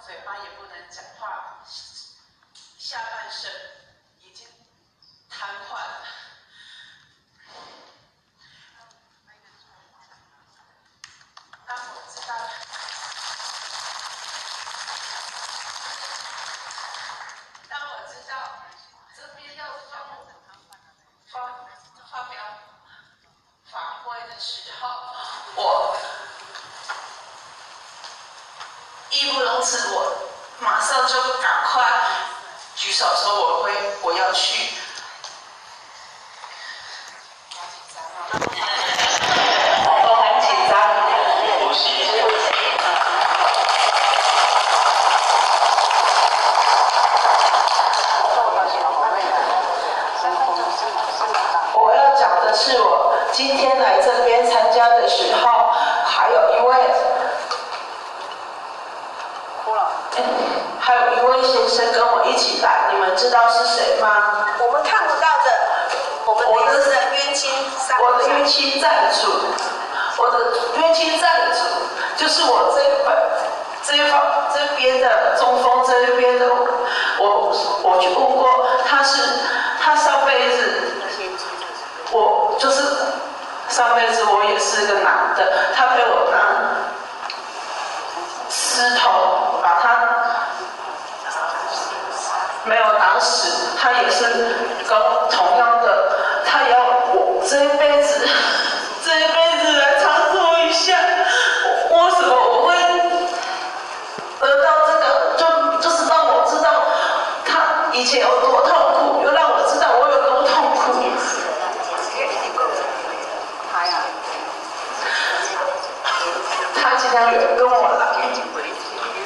嘴巴也不能讲话，下半身已经瘫痪了。当我知道，这边要发表法会的时候，我义不容辞，我马上就赶快举手说我要去。我很紧张，呼吸。我要讲的是，我今天来这边参加的时候，还有一位先生跟我一起来，你们知道是谁吗？我们看不到的，我的冤亲债主，我的冤亲债主，我的冤亲债主就是我这边的中锋这边的，我去问过，他上辈子，我就是上辈子我也是个男的，他被我拿石头把他没有打死，他也是跟同样的，他要我这一辈子来操作一下，为什么我会得到这个？就是让我知道他以前有多痛苦，又让我知道我有多痛苦。他今天有跟我来，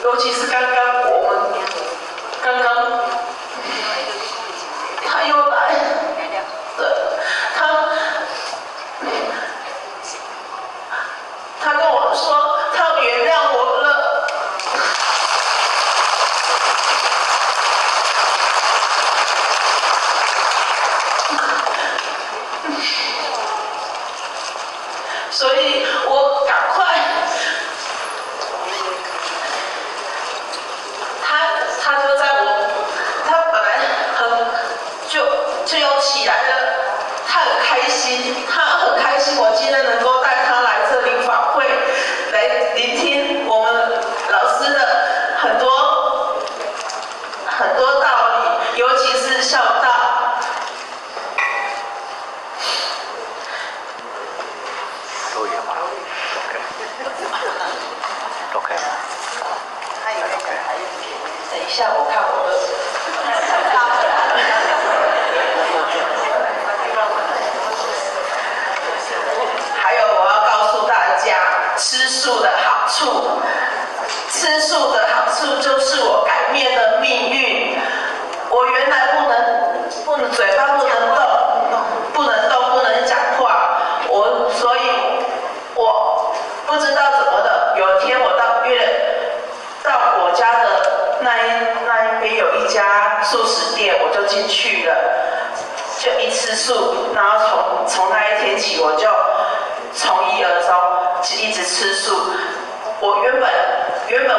尤其是刚刚他又来，对，他跟我说他原谅我了，所以我赶快，他就在他本来就要起来了，他很开心，我今天能够带他来这里法会，来聆听我们老师的很多道理，尤其是孝道。都有吗 ？OK 吗？等一下，我看我的。还有，我要告诉大家，吃素的好处。吃素的好处就是我改变了命运。我原来不能嘴巴不能动，不能讲话。所以我不知道怎么的，有一天我到我家的那一边有一家素食店，我就进去了，就一吃素，然后从那一天起，我就从一而终，一直吃素。我原本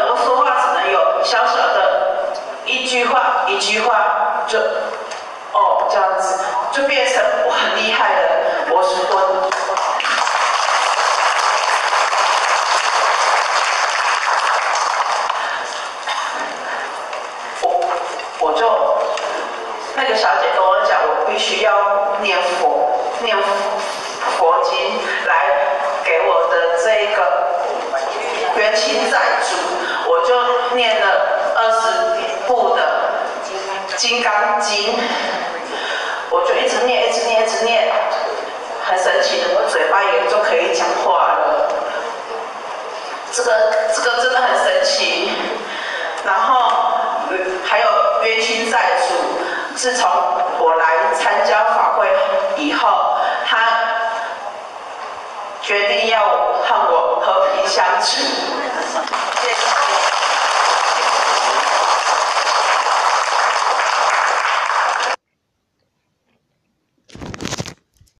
我说话只能有小小的一句话就这样子，就变成我很厉害了。我就那个小姐跟我讲，我必须要念佛经来给我的这个冤亲债主，我就念了20部的《金刚经》，我就一直念，很神奇的，我嘴巴也就可以讲话了。这个真的很神奇。然后还有冤亲债主，自从我来参加法会以后，他决定要和我和平相处。谢谢。